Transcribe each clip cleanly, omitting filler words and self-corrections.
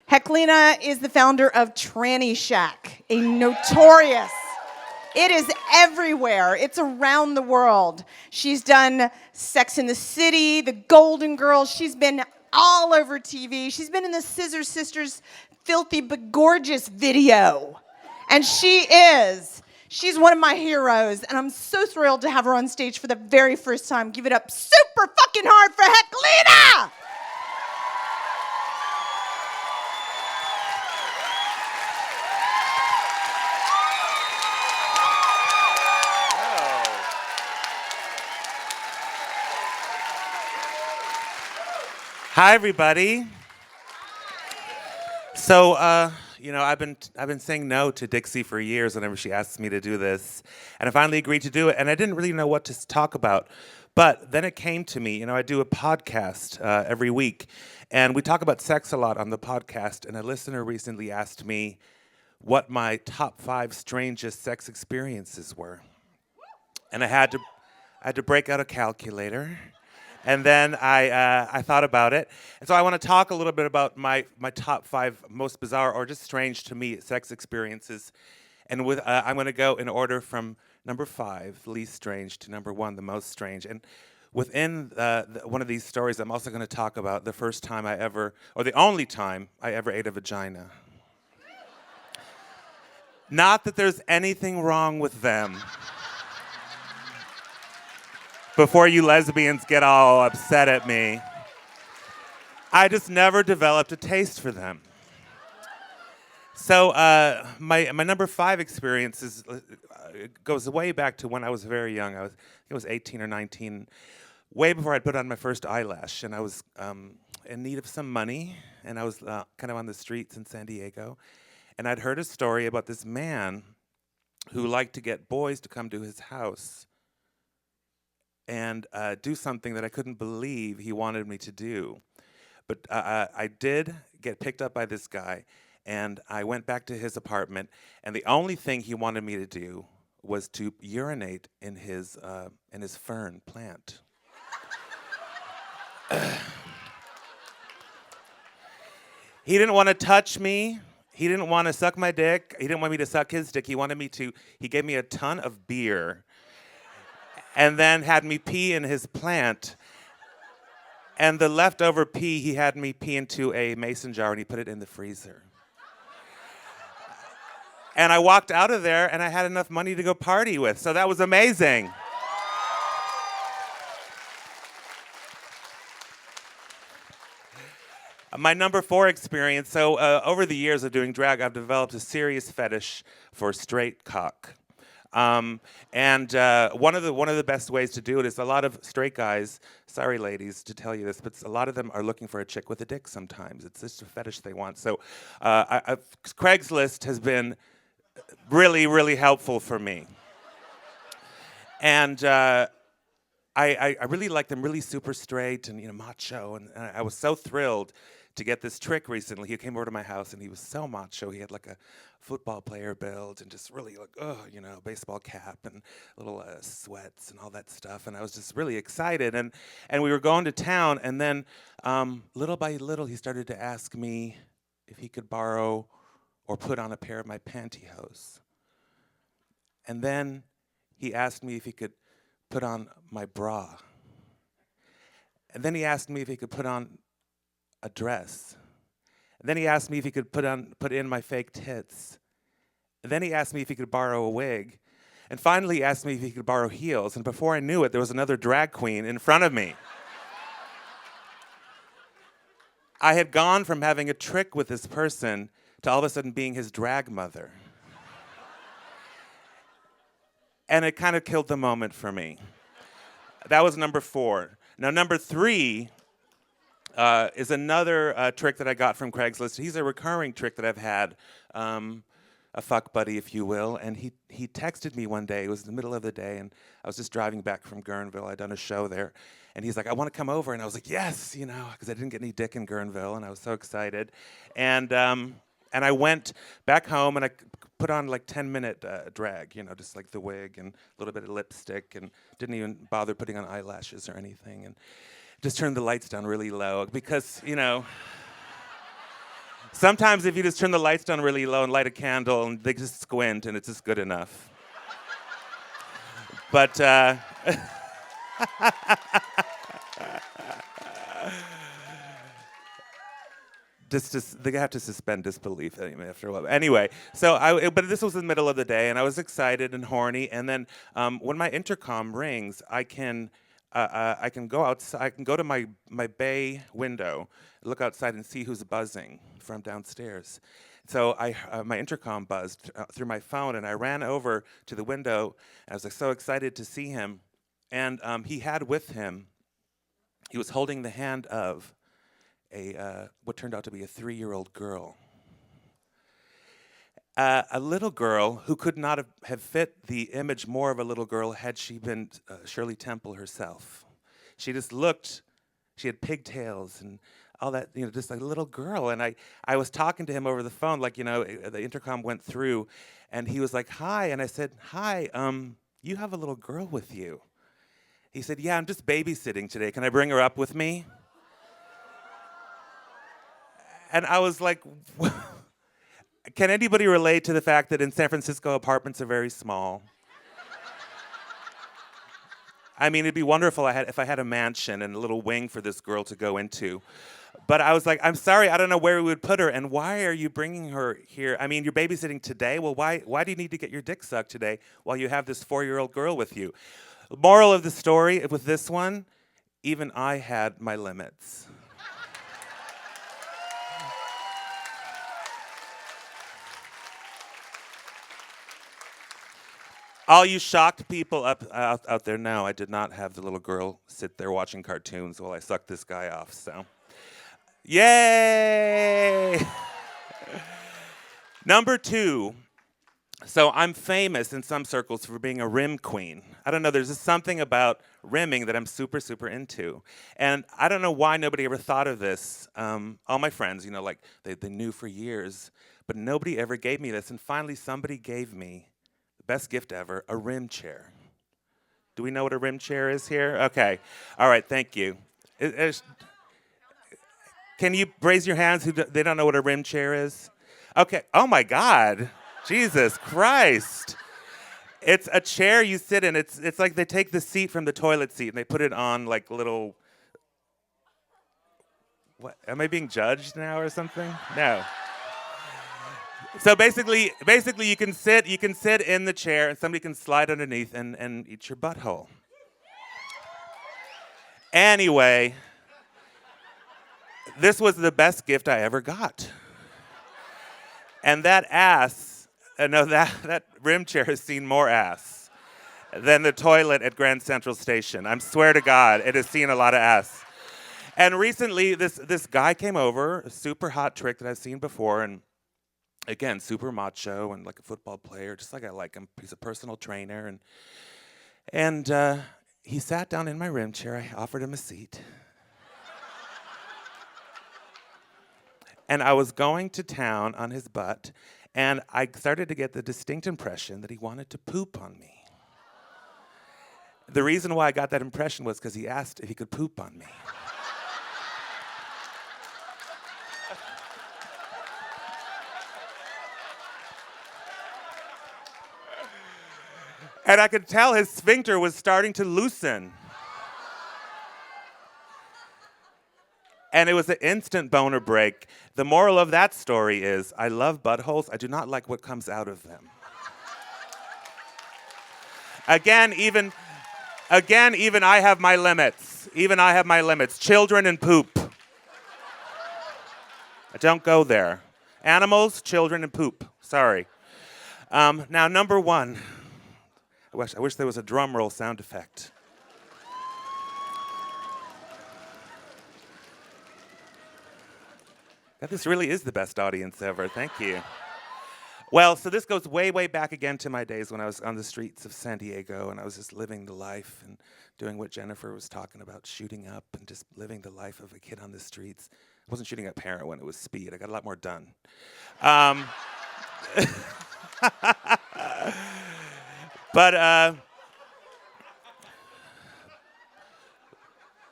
Heklina is the founder of Tranny Shack, a notorious. It is everywhere. It's around the world. She's done Sex in the City, The Golden Girls. She's been all over TV. She's been in the Scissor Sisters Filthy But Gorgeous video. And she's one of my heroes. And I'm so thrilled to have her on stage for the very first time. Give it up super fucking hard for Heklina! Hi, everybody. So, I've been saying no to Dixie for years whenever she asks me to do this, and I finally agreed to do it. And I didn't really know what to talk about, but then it came to me. I do a podcast every week, and we talk about sex a lot on the podcast. And a listener recently asked me what my top 5 strangest sex experiences were, and I had to break out a calculator. And then I thought about it. And so I want to talk a little bit about my top 5 most bizarre or just strange to me sex experiences. And I'm going to go in order from number 5, least strange, to number 1, the most strange. And within one of these stories, I'm also going to talk about the first time or the only time I ever ate a vagina. Not that there's anything wrong with them. Before you lesbians get all upset at me, I just never developed a taste for them. So my number 5 experience goes way back to when I was very young. I was 18 or 19, way before I'd put on my first eyelash, and I was in need of some money, and I was kind of on the streets in San Diego, and I'd heard a story about this man who liked to get boys to come to his house and do something that I couldn't believe he wanted me to do. But I did get picked up by this guy, and I went back to his apartment, and the only thing he wanted me to do was to urinate in his fern plant. He didn't want to touch me. He didn't want to suck my dick. He didn't want me to suck his dick. He gave me a ton of beer and then had me pee in his plant. And the leftover pee, he had me pee into a mason jar, and he put it in the freezer. And I walked out of there, and I had enough money to go party with, so that was amazing. My number 4 experience, so over the years of doing drag, I've developed a serious fetish for straight cock. And one of the best ways to do it is a lot of straight guys, sorry ladies to tell you this, but a lot of them are looking for a chick with a dick sometimes. It's just a fetish they want. So Craigslist has been really, really helpful for me. And I really like them really super straight and macho. And I was so thrilled to get this trick recently. He came over to my house, and he was so macho. He had like a football player build and just really baseball cap and little sweats and all that stuff. And I was just really excited. And we were going to town, and then little by little, he started to ask me if he could borrow or put on a pair of my pantyhose. And then he asked me if he could put on my bra. And then he asked me if he could put on a dress. And then he asked me if he could put in my fake tits. And then he asked me if he could borrow a wig. And finally he asked me if he could borrow heels. And before I knew it, there was another drag queen in front of me. I had gone from having a trick with this person to all of a sudden being his drag mother. And it kind of killed the moment for me. That was number 4. Now, number 3 is another trick that I got from Craigslist. He's a recurring trick that I've had, a fuck buddy, if you will. And he texted me one day. It was the middle of the day, and I was just driving back from Guerneville. I'd done a show there. And he's like, I want to come over. And I was like, yes, because I didn't get any dick in Guerneville, and I was so excited. And I went back home, and I put on like 10-minute drag, just like the wig and a little bit of lipstick, and didn't even bother putting on eyelashes or anything. And just turned the lights down really low because, Sometimes if you just turn the lights down really low and light a candle and they just squint and it's just good enough. But they have to suspend disbelief after a while. Anyway, but this was in the middle of the day, and I was excited and horny. And then when my intercom rings, I can go outside. I can go to my bay window, look outside, and see who's buzzing from downstairs. So my intercom buzzed through my phone, and I ran over to the window. And I was like so excited to see him, and he had with him. He was holding the hand of what turned out to be a 3-year-old girl. A little girl who could not have fit the image more of a little girl had she been Shirley Temple herself. She just looked, she had pigtails and all that, just like a little girl. And I was talking to him over the phone, like, the intercom went through, and he was like, "Hi." And I said, "Hi, you have a little girl with you." He said, "Yeah, I'm just babysitting today. Can I bring her up with me?" And I was like, can anybody relate to the fact that in San Francisco, apartments are very small? I mean, it'd be wonderful if I had a mansion and a little wing for this girl to go into. But I was like, I'm sorry, I don't know where we would put her, and why are you bringing her here? I mean, you're babysitting today? Well, why do you need to get your dick sucked today while you have this 4-year-old girl with you? Moral of the story with this one, even I had my limits. All you shocked people out there, no, I did not have the little girl sit there watching cartoons while I sucked this guy off, so. Yay! Number 2. So I'm famous in some circles for being a rim queen. I don't know, there's just something about rimming that I'm super, super into. And I don't know why nobody ever thought of this. All my friends, like they knew for years, but nobody ever gave me this. And finally somebody gave me best gift ever, a rim chair. Do we know what a rim chair is here? Okay. All right, thank you. Can you raise your hands who they don't know what a rim chair is? Okay. Oh my God. Jesus Christ. It's a chair you sit in. It's like they take the seat from the toilet seat and they put it on like little. What? Am I being judged now or something? No. So basically you can sit in the chair and somebody can slide underneath and eat your butthole. Anyway, this was the best gift I ever got. And that rim chair has seen more ass than the toilet at Grand Central Station. I swear to God, it has seen a lot of ass. And recently, this guy came over, a super hot trick that I've seen before, and again, super macho and like a football player, just like I like him. He's a personal trainer, and he sat down in my rim chair. I offered him a seat, and I was going to town on his butt, and I started to get the distinct impression that he wanted to poop on me. The reason why I got that impression was because he asked if he could poop on me. And I could tell his sphincter was starting to loosen. And it was an instant boner break. The moral of that story is, I love buttholes. I do not like what comes out of them. Again, even I have my limits. Even I have my limits. Children and poop. I don't go there. Animals, children, and poop. Sorry. Now, number 1. I wish there was a drum roll sound effect. God, this really is the best audience ever. Thank you. Well, so this goes way, way back again to my days when I was on the streets of San Diego and I was just living the life and doing what Jennifer was talking about, shooting up and just living the life of a kid on the streets. I wasn't shooting up heroin, it was speed. I got a lot more done. But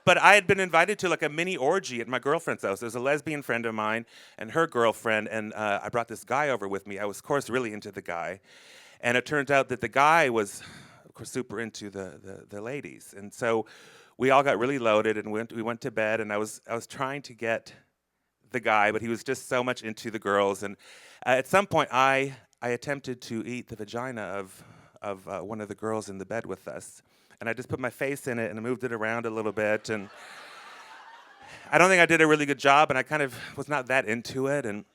But I had been invited to like a mini orgy at my girlfriend's house. There was a lesbian friend of mine and her girlfriend, and I brought this guy over with me. I was, of course, really into the guy. And it turned out that the guy was, of course, super into the ladies. And so we all got really loaded and we went to bed, and I was trying to get the guy, but he was just so much into the girls. And at some point, I attempted to eat the vagina of one of the girls in the bed with us. And I just put my face in it and I moved it around a little bit. And I don't think I did a really good job, and I kind of was not that into it. And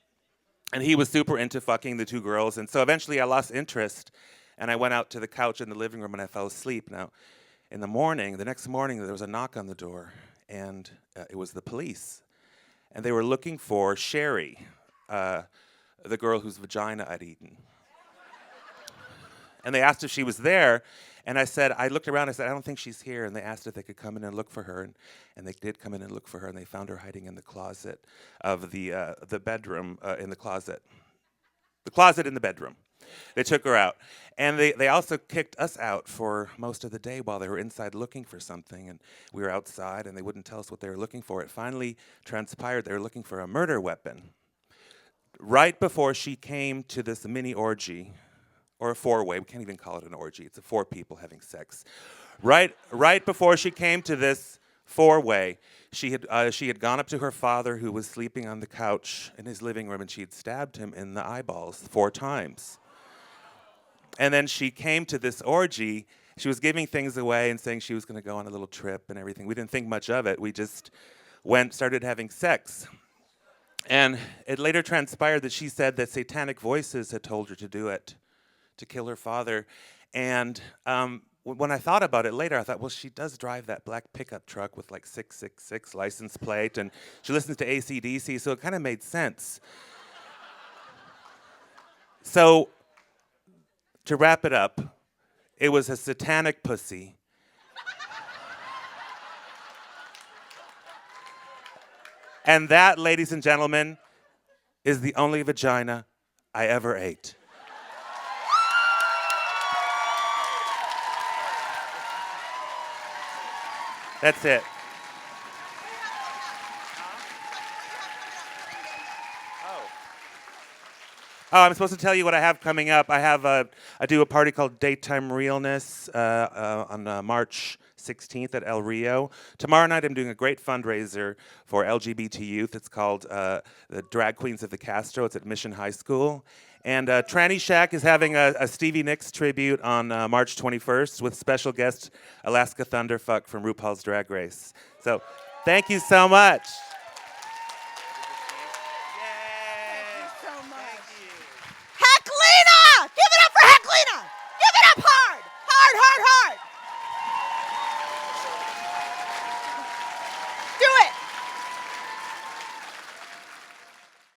he was super into fucking the two girls. And so eventually I lost interest, and I went out to the couch in the living room and I fell asleep. Now, in the next morning, there was a knock on the door, and it was the police. And they were looking for Sherry, the girl whose vagina I'd eaten. And they asked if she was there, and I looked around, I said, I don't think she's here. And they asked if they could come in and look for her, and they did come in and look for her, and they found her hiding in the closet of the bedroom, in the closet. The closet in the bedroom. They took her out. And they also kicked us out for most of the day while they were inside looking for something, and we were outside, and they wouldn't tell us what they were looking for. It finally transpired they were looking for a murder weapon. Right before she came to this mini orgy, or a four-way. We can't even call it an orgy. It's 4 people having sex. Right before she came to this four-way, she had gone up to her father, who was sleeping on the couch in his living room, and she had stabbed him in the eyeballs 4 times. And then she came to this orgy. She was giving things away and saying she was going to go on a little trip and everything. We didn't think much of it. We just started having sex. And it later transpired that she said that satanic voices had told her to do it, to kill her father. And when I thought about it later, I thought, well, she does drive that black pickup truck with like 666 license plate, and she listens to AC/DC, so it kind of made sense. So, to wrap it up, it was a satanic pussy. And that, ladies and gentlemen, is the only vagina I ever ate. That's it. Oh, I'm supposed to tell you what I have coming up. I do a party called Daytime Realness on March 16th at El Rio. Tomorrow night I'm doing a great fundraiser for LGBT youth. It's called the Drag Queens of the Castro. It's at Mission High School. And Tranny Shack is having a Stevie Nicks tribute on March 21st with special guest Alaska Thunderfuck from RuPaul's Drag Race. So thank you so much.